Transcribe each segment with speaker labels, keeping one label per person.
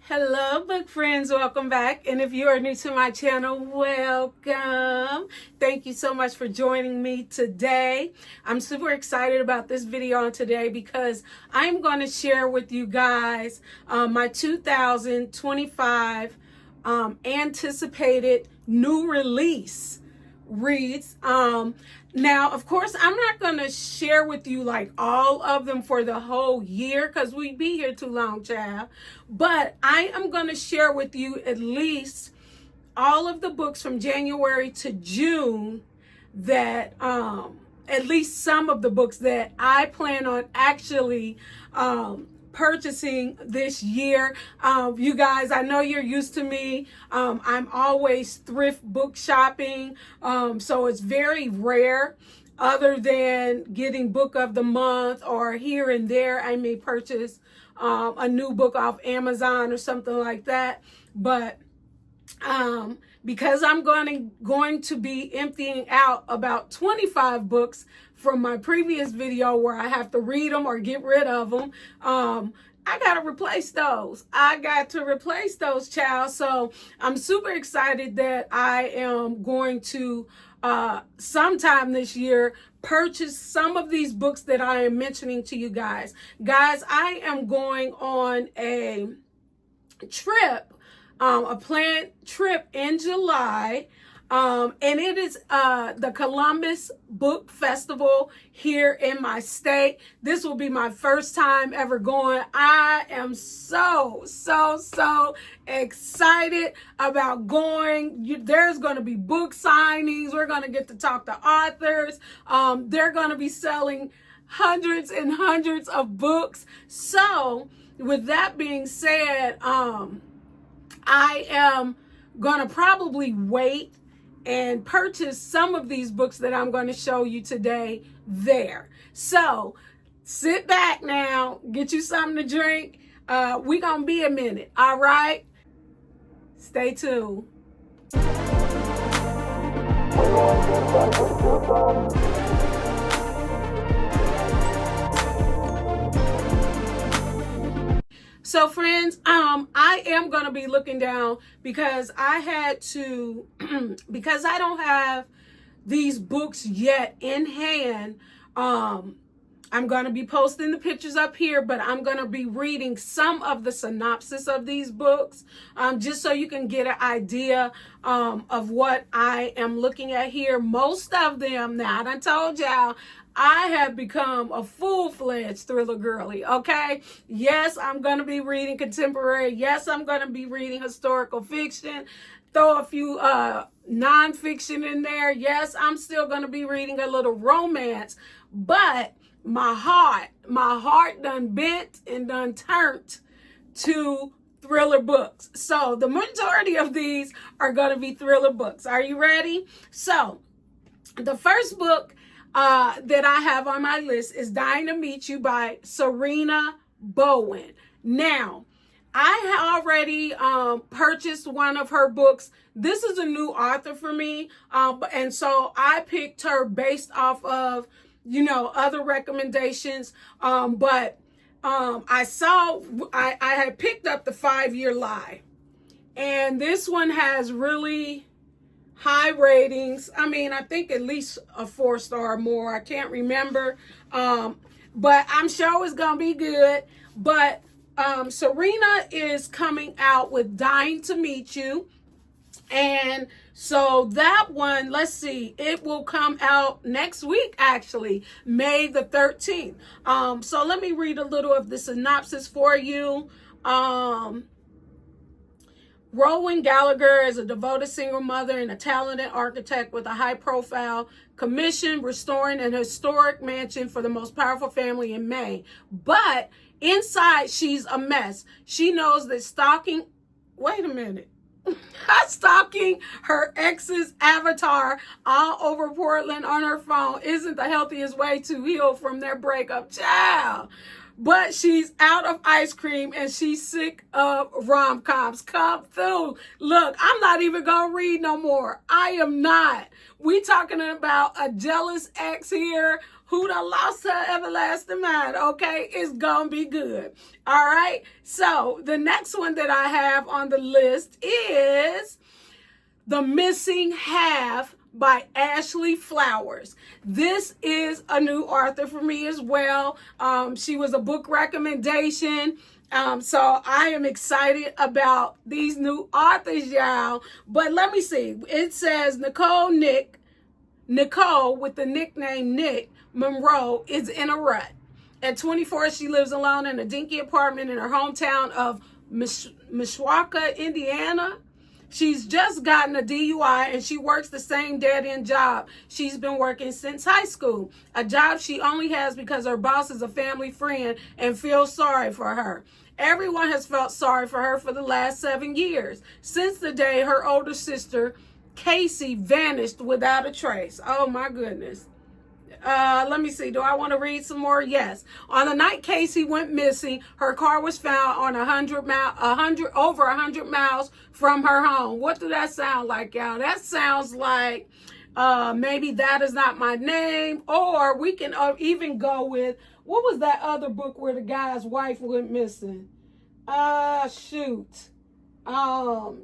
Speaker 1: Hello, book friends. Welcome back. And if you are new to my channel, welcome. Thank you so much for joining me today. I'm super excited about this video on today because I'm going to share with you guys my 2025 anticipated new release reads. Now, of course, I'm not going to share with you like all of them for the whole year because we'd be here too long, child. But I am going to share with you at least all of the books from January to June that, at least some of the books that I plan on actually purchasing this year. You guys, I know you're used to me. I'm always thrift book shopping. So it's very rare, other than getting book of the month or here and there, I may purchase a new book off Amazon or something like that. But because I'm going to be emptying out about 25 books from my previous video where I have to read them or get rid of them, I got to replace those. Child. So I'm super excited that I am going to sometime this year purchase some of these books that I am mentioning to you guys. Guys, I am going on a trip, a planned trip in July. And it is the Columbus Book Festival here in my state. This will be my first time ever going. I am so excited about going. There's going to be book signings. We're going to get to talk to authors. They're going to be selling hundreds and hundreds of books. So with that being said, I am going to probably wait and purchase some of these books that I'm going to show you today there. So sit back now, get you something to drink. We're going to be a minute. All right. Stay tuned. So friends, I am going to be looking down because I had to, because I don't have these books yet in hand. I'm going to be posting the pictures up here, but I'm going to be reading some of the synopsis of these books, just so you can get an idea of what I am looking at here. Most of them, now I done told y'all, I have become a full-fledged thriller girly, okay? Yes, I'm going to be reading contemporary. Yes, I'm going to be reading historical fiction. Throw a few nonfiction in there. Yes, I'm still going to be reading a little romance. But my heart done bent and done turned to thriller books. So the majority of these are going to be thriller books. Are you ready? So the first book that I have on my list is Dying to Meet You by Serena Bowen. Now, I already purchased one of her books. This is a new author for me. And so I picked her based off of, other recommendations. But I had picked up The 5-Year Lie. And this one has really high ratings. I mean, I think at least a 4-star or more. I can't remember. But I'm sure it's going to be good. But Serena is coming out with Dying to Meet You. And so that one, let's see, it will come out next week, actually, May the 13th. So let me read a little of the synopsis for you. Rowan Gallagher is a devoted single mother and a talented architect with a high-profile commission restoring an historic mansion for the most powerful family in Maine. But inside, she's a mess. She knows that stalking her ex's avatar all over Portland on her phone isn't the healthiest way to heal from their breakup. Child. But she's out of ice cream and she's sick of rom-coms. Come through. Look, I'm not even going to read no more. I am not. We talking about a jealous ex here who done lost her everlasting mind, okay? It's gonna be good. All right? So the next one that I have on the list is The Missing Half by Ashley Flowers. This is a new author for me as well. She was a book recommendation. So I am excited about these new authors, y'all. But let me see. It says Nicole with the nickname Nick Monroe is in a rut. At 24, she lives alone in a dinky apartment in her hometown of Mishawaka, Indiana. She's just gotten a DUI and she works the same dead-end job she's been working since high school. A job she only has because her boss is a family friend and feels sorry for her. Everyone has felt sorry for her for the last 7 years, since the day her older sister, Casey, vanished without a trace. Oh my goodness. Let me see. Do I want to read some more? Yes. On the night Casey went missing, her car was found on over 100 miles from her home. What does that sound like, y'all? That sounds like maybe That Is Not My Name, or we can even go with, what was that other book where the guy's wife went missing? Shoot. I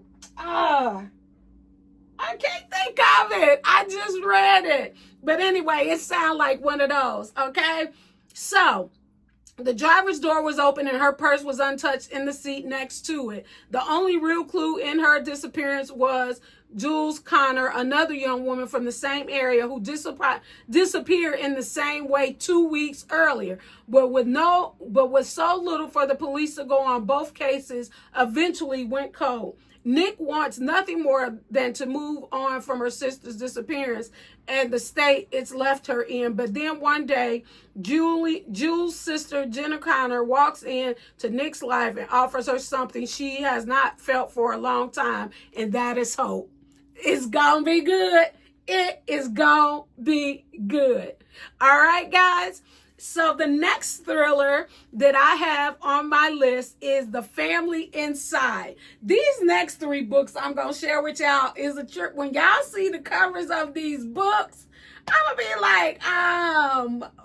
Speaker 1: can't think of it. I just read it. But anyway, it sounds like one of those, okay? So, the driver's door was open and her purse was untouched in the seat next to it. The only real clue in her disappearance was Jules Connor, another young woman from the same area who disappeared in the same way 2 weeks earlier. But with so little for the police to go on, both cases eventually went cold. Nick wants nothing more than to move on from her sister's disappearance and the state it's left her in. But then one day, Jules' sister, Jenna Connor, walks in to Nick's life and offers her something she has not felt for a long time, and that is hope. It's gonna be good. It is gonna be good. All right, guys. So the next thriller that I have on my list is The Family Inside. These next 3 books I'm going to share with y'all is a trip. When y'all see the covers of these books, I'm going to be like,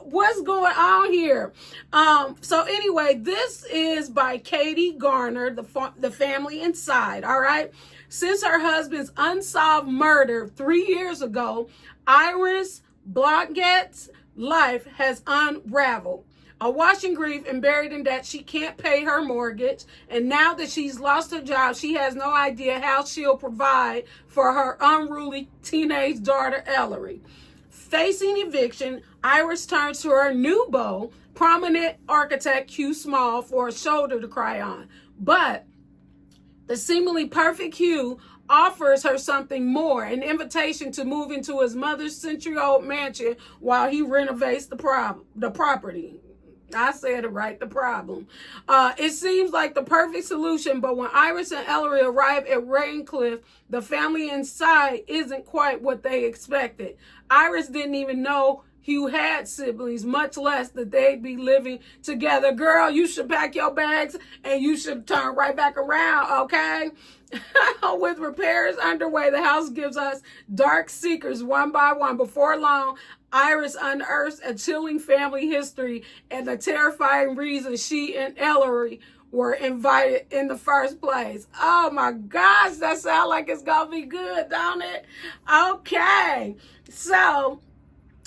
Speaker 1: what's going on here? So anyway, this is by Katie Garner, The Family Inside, all right? Since her husband's unsolved murder 3 years ago, Iris Blodgett's life has unraveled. Awash in grief and buried in debt, she can't pay her mortgage. And now that she's lost her job, she has no idea how she'll provide for her unruly teenage daughter, Ellery. Facing eviction, Iris turns to her new beau, prominent architect Hugh Small, for a shoulder to cry on. But the seemingly perfect Hugh offers her something more, an invitation to move into his mother's century-old mansion while he renovates the property. I said it right, the problem. It seems like the perfect solution, but when Iris and Ellery arrive at Raincliff, the family inside isn't quite what they expected. Iris didn't even know Hugh had siblings, much less that they'd be living together. Girl, you should pack your bags and you should turn right back around, okay? With repairs underway, the house gives us dark secrets one by one. Before long, Iris unearths a chilling family history and the terrifying reason she and Ellery were invited in the first place. Oh my gosh, that sounds like it's gonna be good, don't it? Okay, so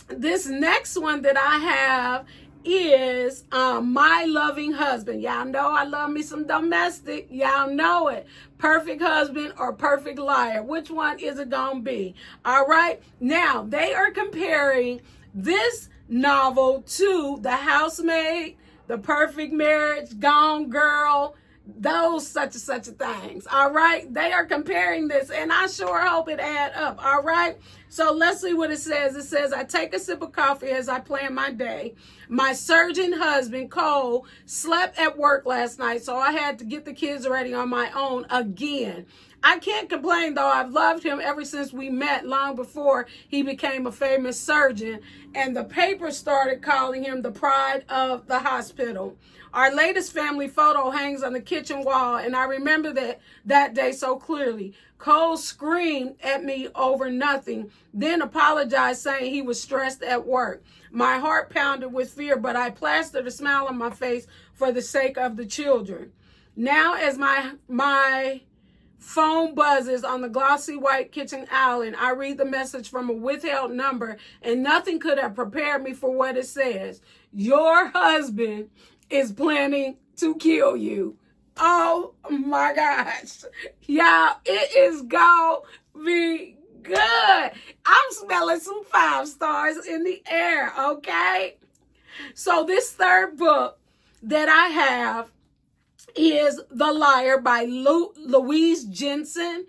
Speaker 1: this next one that I have is My Loving Husband. Y'all know I love me some domestic. Y'all know it. Perfect Husband or Perfect Liar. Which one is it gonna be? All right. Now, they are comparing this novel to The Housemaid, The Perfect Marriage, Gone Girl, those such and such things. All right. They are comparing this, and I sure hope it add up. All right. So let's see what it says. It says, I take a sip of coffee as I plan my day. My surgeon husband, Cole, slept at work last night, so I had to get the kids ready on my own again. I can't complain, though. I've loved him ever since we met, long before he became a famous surgeon, and the paper started calling him the pride of the hospital. Our latest family photo hangs on the kitchen wall, and I remember that day so clearly. Cole screamed at me over nothing, then apologized, saying he was stressed at work. My heart pounded with fear, but I plastered a smile on my face for the sake of the children. Now, as my phone buzzes on the glossy white kitchen island, I read the message from a withheld number, and nothing could have prepared me for what it says. Your husband is planning to kill you. Oh my gosh. Y'all, it is gonna be good. I'm smelling some 5 stars in the air, okay? So this third book that I have is The Liar by Louise Jensen.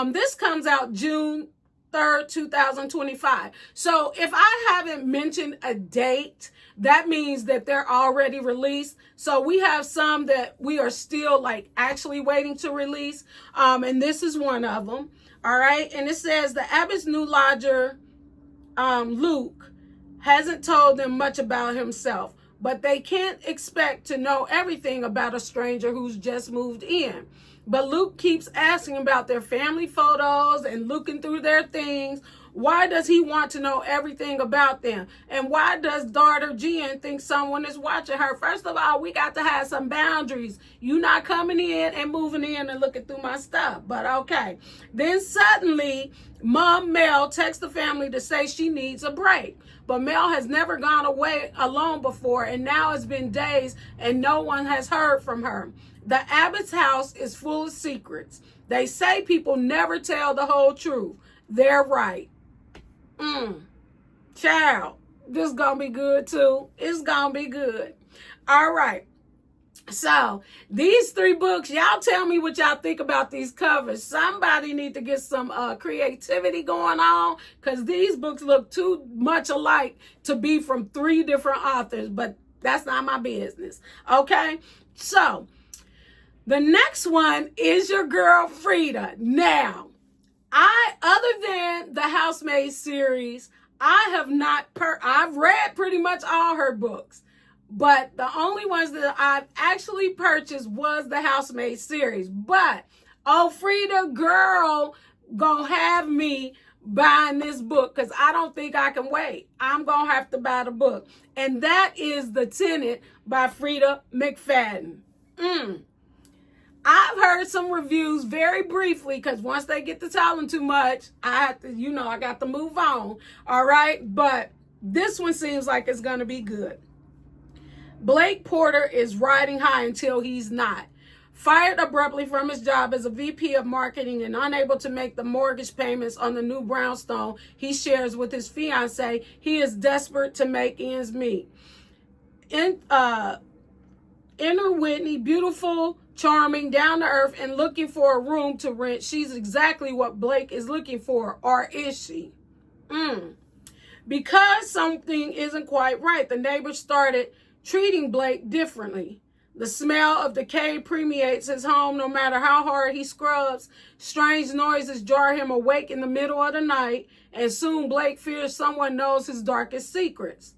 Speaker 1: This comes out June 3rd, 2025. So if I haven't mentioned a date, that means that they're already released. So we have some that we are still like actually waiting to release. And this is one of them. All right. And it says the Abbott's new lodger, Luke, hasn't told them much about himself, but they can't expect to know everything about a stranger who's just moved in. But Luke keeps asking about their family photos and looking through their things. Why does he want to know everything about them? And why does daughter Jen think someone is watching her? First of all, we got to have some boundaries. You not coming in and moving in and looking through my stuff, but okay. Then suddenly, Mom Mel texts the family to say she needs a break. But Mel has never gone away alone before, and now it's been days and no one has heard from her. The Abbott's house is full of secrets. They say people never tell the whole truth. They're right. Child, this gonna be good too. It's gonna be good. All right. So these 3 books, y'all tell me what y'all think about these covers. Somebody need to get some creativity going on, because these books look too much alike to be from 3 different authors, but that's not my business. Okay. So the next one is your girl Frida. Now, other than the Housemaid series, I've read pretty much all her books, but the only ones that I've actually purchased was the Housemaid series. But, oh, Frida girl, gonna have me buying this book, because I don't think I can wait. I'm gonna have to buy the book. And that is The Tenant by Frida McFadden. I've heard some reviews very briefly, because once they get to telling too much, I have to, I got to move on. All right. But this one seems like it's going to be good. Blake Porter is riding high until he's not. Fired abruptly from his job as a VP of marketing and unable to make the mortgage payments on the new brownstone he shares with his fiance, he is desperate to make ends meet. Enter Whitney, beautiful, charming, down to earth, and looking for a room to rent. She's exactly what Blake is looking for, or is she? Because something isn't quite right, the neighbors started treating Blake differently. The smell of decay permeates his home no matter how hard he scrubs. Strange noises jar him awake in the middle of the night, and soon Blake fears someone knows his darkest secrets.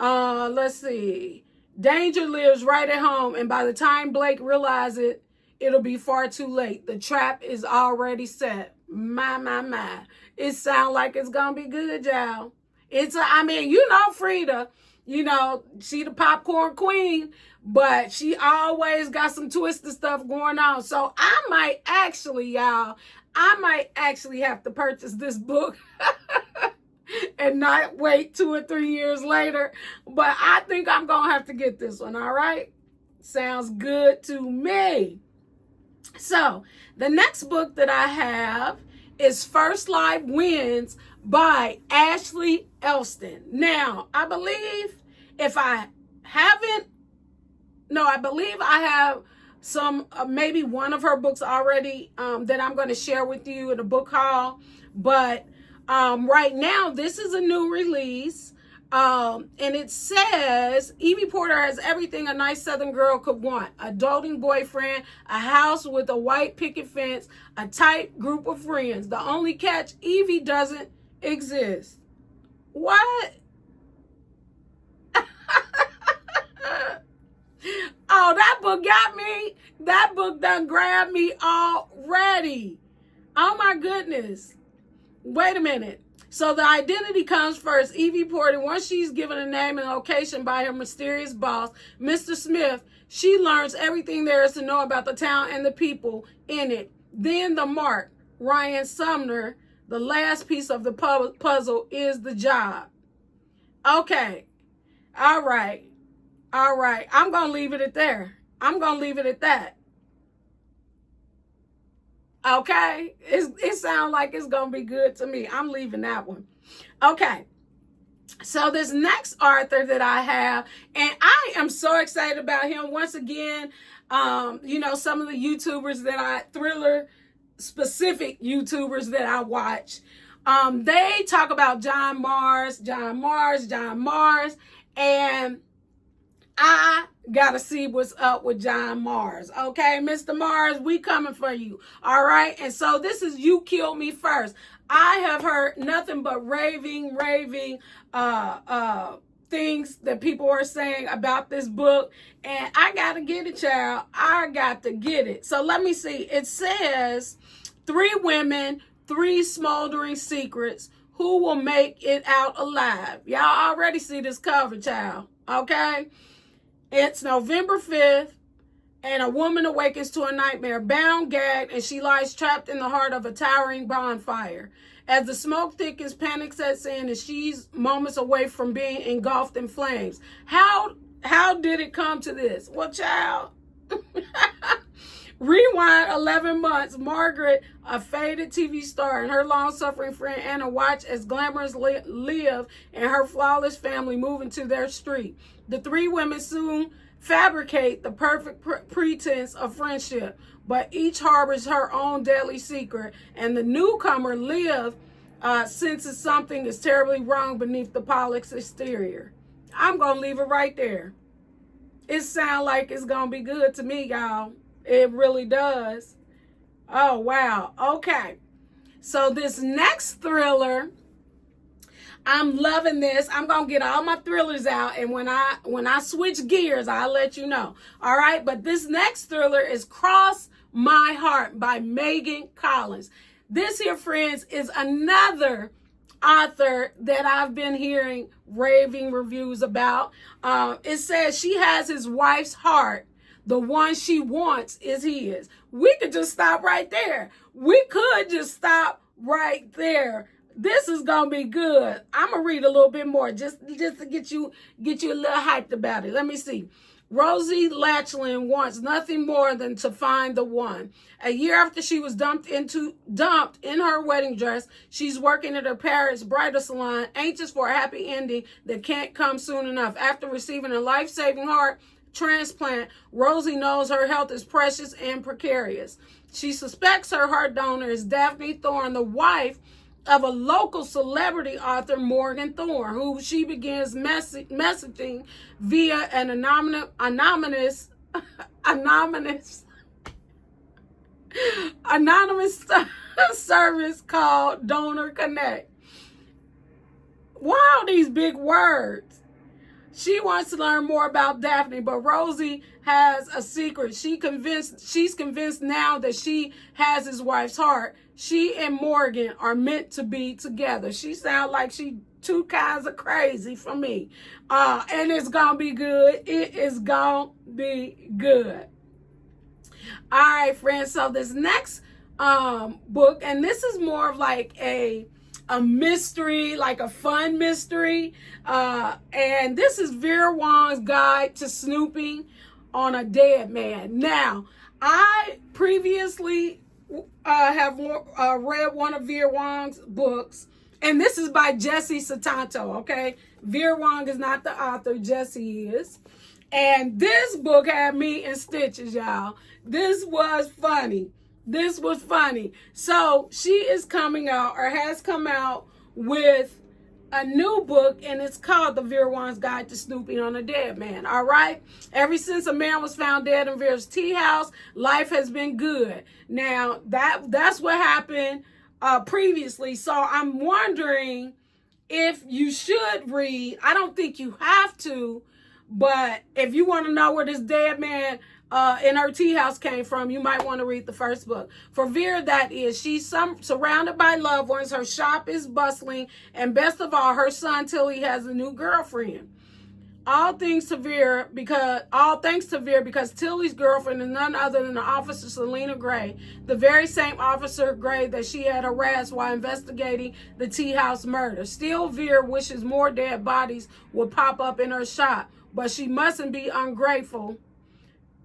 Speaker 1: Let's see. Danger lives right at home, and by the time Blake realizes it, it'll be far too late. The trap is already set. My. It sounds like it's gonna be good, y'all. Frida, she the popcorn queen, but she always got some twisted stuff going on. So I might actually have to purchase this book and not wait 2 or 3 years later. But I think I'm going to have to get this one, all right? Sounds good to me. So the next book that I have is First Life Wins by Ashley Elston. Now, I believe I have some, maybe one of her books already that I'm going to share with you in a book haul. But right now, this is a new release. And it says, Evie Porter has everything a nice Southern girl could want. A doting boyfriend, a house with a white picket fence, a tight group of friends. The only catch, Evie doesn't exist. What? Oh, that book got me. That book done grabbed me already. Oh my goodness. Wait a minute. So the identity comes first. Evie reported once she's given a name and location by her mysterious boss, Mr. Smith, she learns everything there is to know about the town and the people in it. Then the mark, Ryan Sumner, the last piece of the puzzle is the job. Okay. All right. All right. I'm going to leave it at there. I'm going to leave it at that. Okay, it sounds like it's going to be good to me. I'm leaving that one. Okay, so this next author that I have, and I am so excited about him. Once again, you know, some of the YouTubers thriller specific YouTubers that I watch, they talk about John Mars, and I gotta see what's up with John Mars. Okay, Mr. Mars, we coming for you. All right. And so this is You Killed Me First. I have heard nothing but raving things that people are saying about this book. And I gotta get it, child. I got to get it. So let me see. It says 3 women, 3 smoldering secrets. Who will make it out alive? Y'all already see this cover, child. Okay. It's November 5th, and a woman awakens to a nightmare, bound, gagged, and she lies trapped in the heart of a towering bonfire. As the smoke thickens, panic sets in, and she's moments away from being engulfed in flames. How did it come to this? Well, child, rewind 11 months. Margaret, a faded TV star, and her long-suffering friend Anna watch as glamorous Liv and her flawless family move into their street. The 3 women soon fabricate the perfect pretense of friendship, but each harbors her own deadly secret, and the newcomer, Liv, senses something is terribly wrong beneath the polished exterior. I'm going to leave it right there. It sounds like it's going to be good to me, y'all. It really does. Oh, wow. Okay. So this next thriller, I'm loving this. I'm going to get all my thrillers out, and when I switch gears, I'll let you know. All right? But this next thriller is Cross My Heart by Megan Collins. This here, friends, is another author that I've been hearing raving reviews about. It says she has his wife's heart. The one she wants is his. We could just stop right there. We could just stop right there. This is gonna be good. I'm gonna read a little bit more just to get you a little hyped about it. Let me see. Rosie Lachlan wants nothing more than to find the one. A year after she was dumped in her wedding dress, she's working at her Paris bridal salon, anxious for a happy ending that can't come soon enough. After receiving a life-saving heart transplant, Rosie knows her health is precious and precarious. She suspects her heart donor is Daphne Thorne, the wife of a local celebrity author, Morgan Thorne, who she begins messaging via an anonymous service called Donor Connect. Wow, these big words. She wants to learn more about Daphne, but Rosie has a secret. She's convinced now that she has his wife's heart. She and Morgan are meant to be together. She sounds like she 2 kinds of crazy for me. And it's going to be good. It is going to be good. All right, friends. So this next book, and this is more of like a mystery, like a fun mystery. And this is Vera Wang's Guide to Snooping on a Dead Man. Now, I previously have read one of Vera Wang's books, and this is by Jesse Sutanto, okay? Vera Wang is not the author, Jesse is. And this book had me in stitches, y'all. This was funny. This was funny. So she is coming out, or has come out, with a new book, and it's called The Vera Wang's Guide to Snooping on a Dead Man. All right. Ever since a man was found dead in Vera's tea house, life has been good. Now that's what happened previously. So I'm wondering if you should read. I don't think you have to, but if you want to know where this dead man in her tea house came from, you might want to read the first book. For Vera, that is, she's surrounded by loved ones. Her shop is bustling. And best of all, her son Tilly has a new girlfriend. All thanks to Vera because Tilly's girlfriend is none other than the officer Selena Gray, the very same officer Gray that she had harassed while investigating the tea house murder. Still, Vera wishes more dead bodies would pop up in her shop, but she mustn't be ungrateful,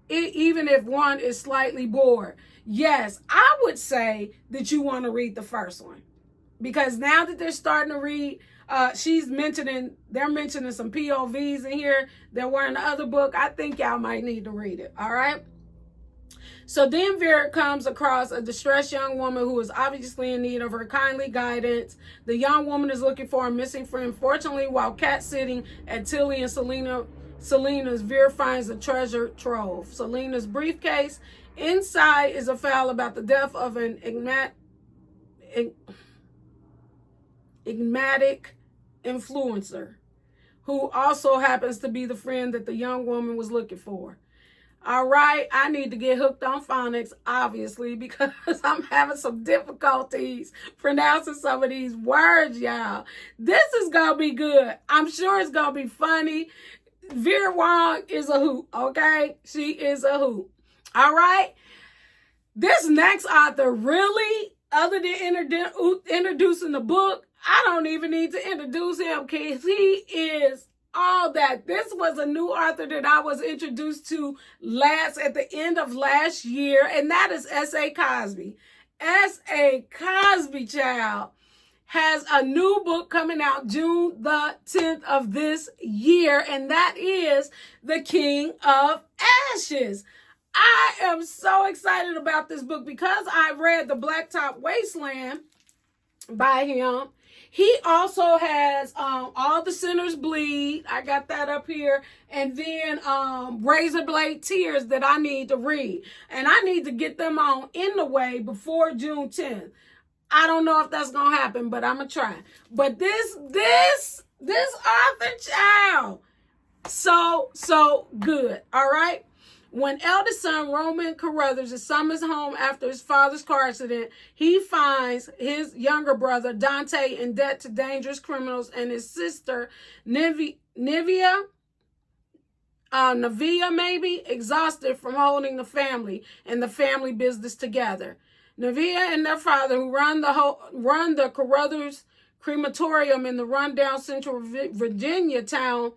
Speaker 1: even if one is slightly bored. Yes, I would say that you want to read the first one, because now that they're starting to read, they're mentioning some POVs in here that were in the other book. I think y'all might need to read it. All right. So then Vera comes across a distressed young woman who is obviously in need of her kindly guidance. The young woman is looking for a missing friend. Fortunately, while cat sitting at Tilly and Selena's, Vera finds a treasure trove. Selena's briefcase. Inside is a file about the death of an enigmatic influencer who also happens to be the friend that the young woman was looking for. All right, I need to get hooked on phonics, obviously, because I'm having some difficulties pronouncing some of these words, y'all. This is going to be good. I'm sure it's going to be funny. Vera Wong is a hoot, okay? She is a hoot. All right? This next author really, other than introducing the book, I don't even need to introduce him because he is all that. This was a new author that I was introduced to at the end of last year, and that is S.A. Cosby. S.A. Cosby, child, has a new book coming out June the 10th of this year, and that is The King of Ashes. I am so excited about this book because I read The Blacktop Wasteland by him. He also has All the Sinners Bleed. I got that up here. And then Razor Blade Tears that I need to read. And I need to get them on in the way before June 10th. I don't know if that's going to happen, but I'm going to try. But this author, child, so good. All right? When eldest son Roman Carruthers is summoned home after his father's car accident, he finds his younger brother Dante in debt to dangerous criminals and his sister Nivea maybe, exhausted from holding the family and the family business together. Nivea and their father, who run the Carruthers crematorium in the rundown central Virginia town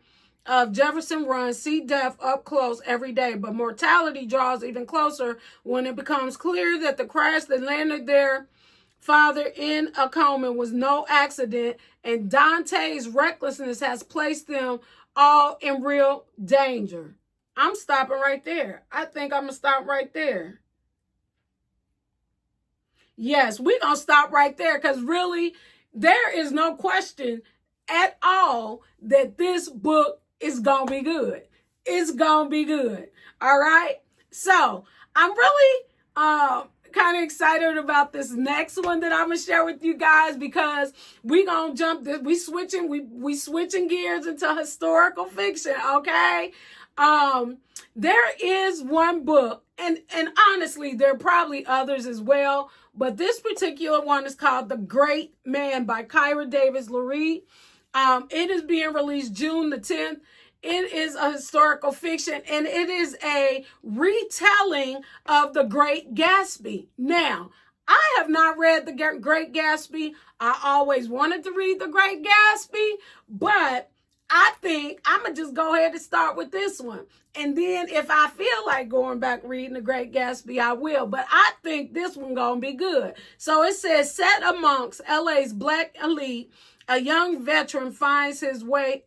Speaker 1: of Jefferson Run, see death up close every day, but mortality draws even closer when it becomes clear that the crash that landed their father in a coma was no accident, and Dante's recklessness has placed them all in real danger. I'm stopping right there. I think I'm going to stop right there. Yes, we're going to stop right there because really, there is no question at all that this book is going to be good. It's going to be good. All right? So, I'm really kind of excited about this next one that I'm going to share with you guys because we're going to jump this. We switching gears into historical fiction, okay? There is one book, and honestly, there are probably others as well, but this particular one is called The Great Man by Kyra Davis Lurie. It is being released June the 10th. It is a historical fiction, and it is a retelling of The Great Gatsby. Now, I have not read The Great Gatsby. I always wanted to read The Great Gatsby, but I think I'm going to just go ahead and start with this one. And then if I feel like going back reading The Great Gatsby, I will. But I think this one going to be good. So it says, set amongst LA's black elite, a young veteran finds his way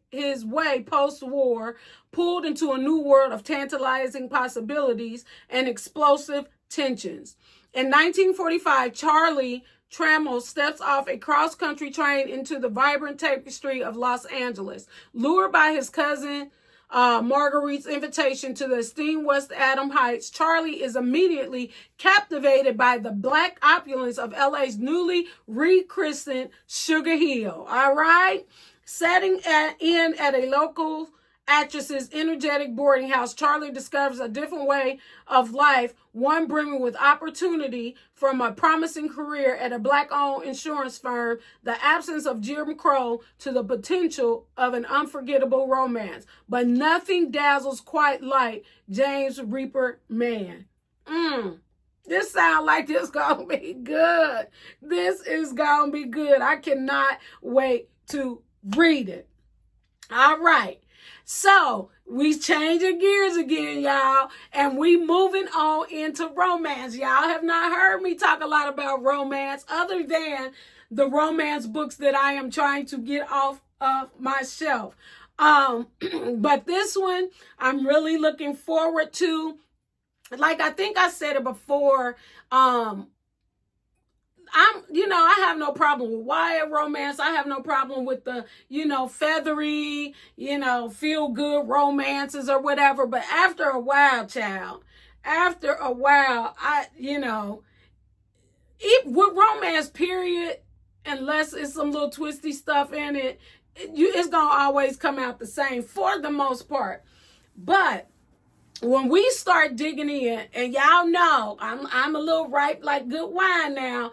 Speaker 1: post-war, pulled into a new world of tantalizing possibilities and explosive tensions. In 1945, Charlie Trammell steps off a cross-country train into the vibrant tapestry of Los Angeles. Lured by his cousin Marguerite's invitation to the esteemed West Adam Heights, Charlie is immediately captivated by the black opulence of LA's newly rechristened Sugar Hill. All right? Setting in at a local actress's energetic boarding house, Charlie discovers a different way of life, one brimming with opportunity. From a promising career at a black-owned insurance firm, the absence of Jim Crow, to the potential of an unforgettable romance. But nothing dazzles quite like James Reaper Man. This sounds like this gonna be good. This is gonna be good. I cannot wait to read it. All right. So we changing gears again, y'all, and we moving on into romance. Y'all have not heard me talk a lot about romance other than the romance books that I am trying to get off of my shelf. But this one I'm really looking forward to. Like I think I said it before, I have no problem with YA romance. I have no problem with the, feathery, feel good romances or whatever. But after a while, with romance, period, unless it's some little twisty stuff in it, it's going to always come out the same for the most part. But when we start digging in, and y'all know I'm a little ripe like good wine now,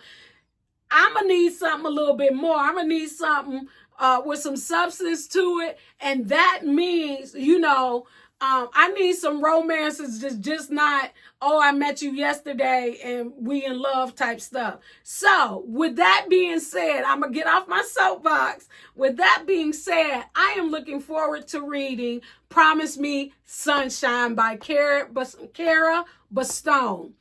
Speaker 1: I'm going to need something a little bit more. I'm going to need something with some substance to it. And that means, I need some romances just not, oh, I met you yesterday and we in love type stuff. So with that being said, I'm going to get off my soapbox. With that being said, I am looking forward to reading Promise Me Sunshine by Kara Bastone.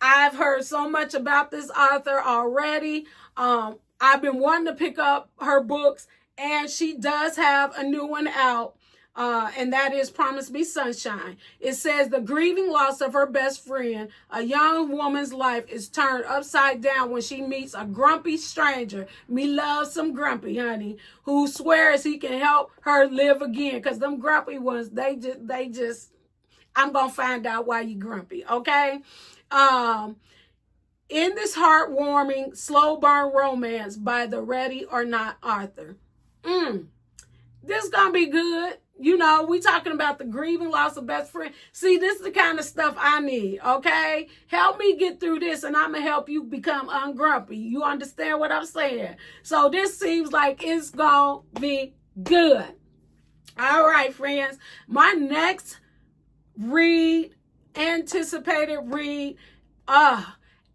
Speaker 1: I've heard so much about this author already. I've been wanting to pick up her books, and she does have a new one out, and that is Promise Me Sunshine. It says the grieving loss of her best friend, a young woman's life is turned upside down when she meets a grumpy stranger. Me love some grumpy, honey, who swears he can help her live again. Because them grumpy ones, they just, I'm going to find out why you grumpy, okay? In this heartwarming, slow burn romance by the Ready or Not author. This gonna be good. We talking about the grieving loss of best friend. See, this is the kind of stuff I need, okay? Help me get through this, and I'm gonna help you become ungrumpy. You understand what I'm saying? So this seems like it's gonna be good. All right, friends. My next anticipated read,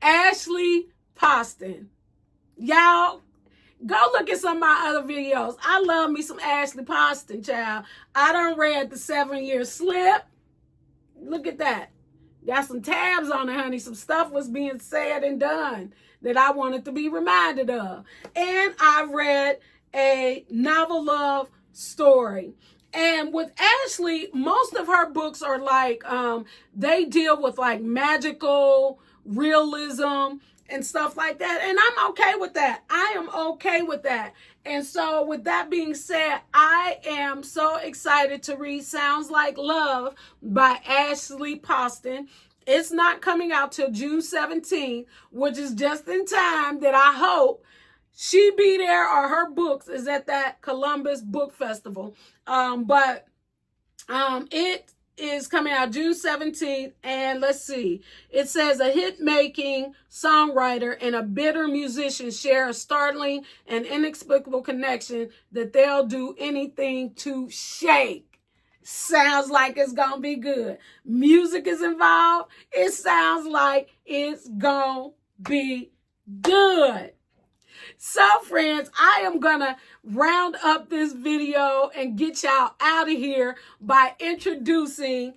Speaker 1: Ashley Poston. Y'all, go look at some of my other videos. I love me some Ashley Poston, child. I done read The 7-Year Slip. Look at that. Got some tabs on it, honey. Some stuff was being said and done that I wanted to be reminded of. And I read a novel love story. And with Ashley, most of her books are like, they deal with like magical realism and stuff like that. And I'm okay with that. I am okay with that. And so with that being said, I am so excited to read Sounds Like Love by Ashley Poston. It's not coming out till June 17th, which is just in time that I hope she be there or her books is at that Columbus Book Festival. But it is coming out June 17th. And let's see. It says a hit-making songwriter and a bitter musician share a startling and inexplicable connection that they'll do anything to shake. Sounds like it's going to be good. Music is involved. It sounds like it's going to be good. So, friends, I am going to round up this video and get y'all out of here by introducing,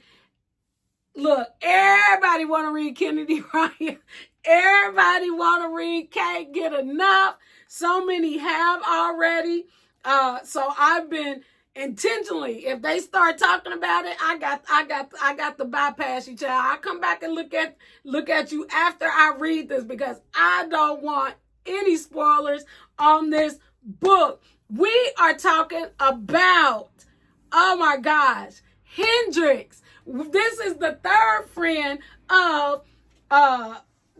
Speaker 1: look, everybody want to read Kennedy Ryan. Everybody want to read Can't Get Enough. So many have already. So I've been intentionally, if they start talking about it, I got the bypass you, child. I come back and look at you after I read this because I don't want any spoilers on this book. We are talking about, oh my gosh, Hendrix. This is the third friend of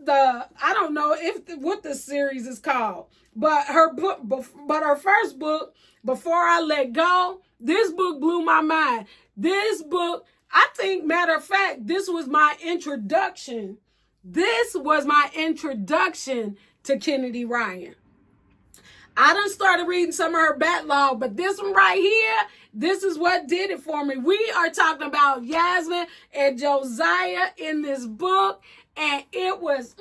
Speaker 1: I don't know what the series is called, but her first book, Before I Let Go, this book blew my mind. This book, I think, matter of fact, this was my introduction. This was my introduction to Kennedy Ryan. I done started reading some of her backlog, but this one right here, this is what did it for me. We are talking about Yasmin and Josiah in this book, and it was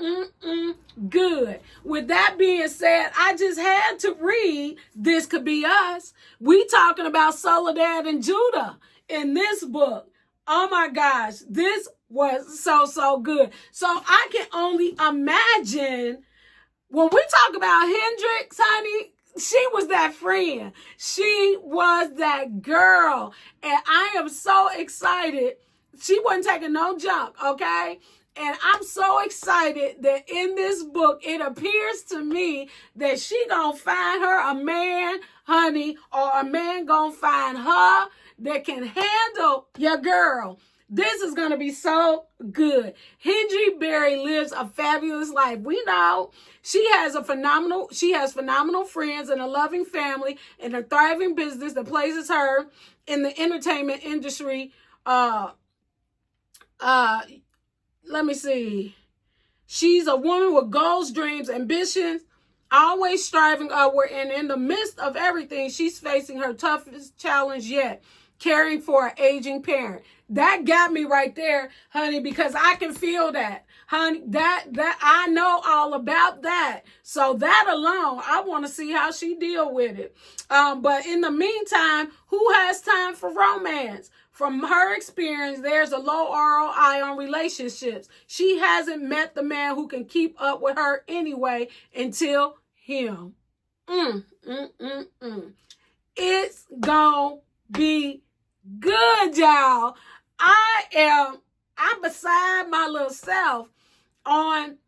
Speaker 1: good. With that being said, I just had to read This Could Be Us. We talking about Soledad and Judah in this book. Oh my gosh, this was so good. So I can only imagine when we talk about Hendrix, honey, she was that friend. She was that girl. And I am so excited. She wasn't taking no junk, okay? And I'm so excited that in this book, it appears to me that she gonna find her a man, honey, or a man gonna find her that can handle your girl. This is going to be so good. Hendry Berry lives a fabulous life. We know she has phenomenal friends and a loving family and a thriving business that places her in the entertainment industry. Let me see. She's a woman with goals, dreams, ambitions, always striving upward. And in the midst of everything, she's facing her toughest challenge yet, caring for an aging parent. That got me right there, honey, because I can feel that, honey, that I know all about that. So that alone, I want to see how she deal with it. But in the meantime, who has time for romance? From her experience, there's a low ROI on relationships. She hasn't met the man who can keep up with her anyway until him. It's gonna be good, y'all. I'm beside my little self on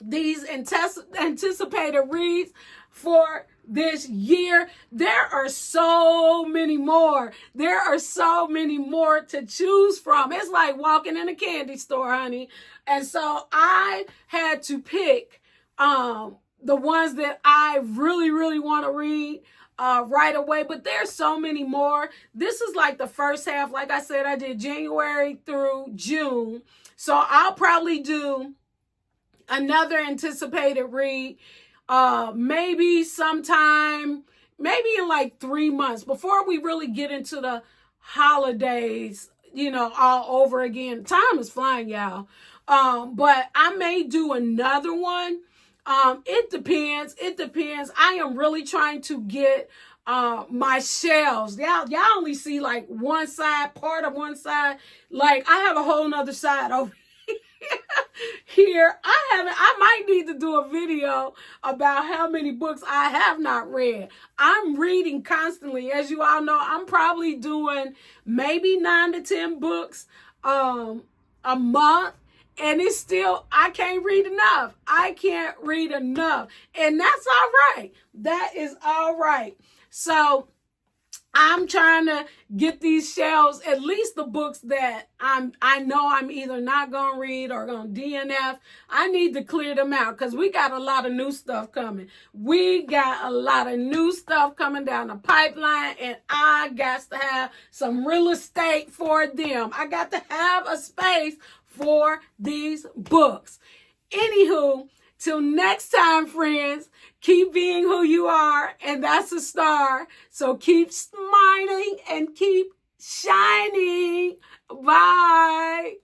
Speaker 1: these anticipated reads for this year. There are so many more. There are so many more to choose from. It's like walking in a candy store, honey. And so I had to pick the ones that I really, really want to read right away, but there's so many more. This is like the first half. Like I said, I did January through June. So I'll probably do another anticipated read maybe sometime, maybe in like 3 months before we really get into the holidays, all over again. Time is flying, y'all. But I may do another one. It depends. I am really trying to get my shelves. Y'all only see like one side, part of one side. Like I have a whole nother side over here. I might need to do a video about how many books I have not read. I'm reading constantly. As you all know, I'm probably doing maybe 9 to 10 books a month. And it's still, I can't read enough. I can't read enough. And that's all right. That is all right. So I'm trying to get these shelves, at least the books that I know I'm either not going to read or going to DNF. I need to clear them out because we got a lot of new stuff coming. We got a lot of new stuff coming down the pipeline, and I got to have some real estate for them. I got to have a space for these books. Anywho, till next time, friends, keep being who you are, and that's a star. So keep smiling and keep shining. Bye.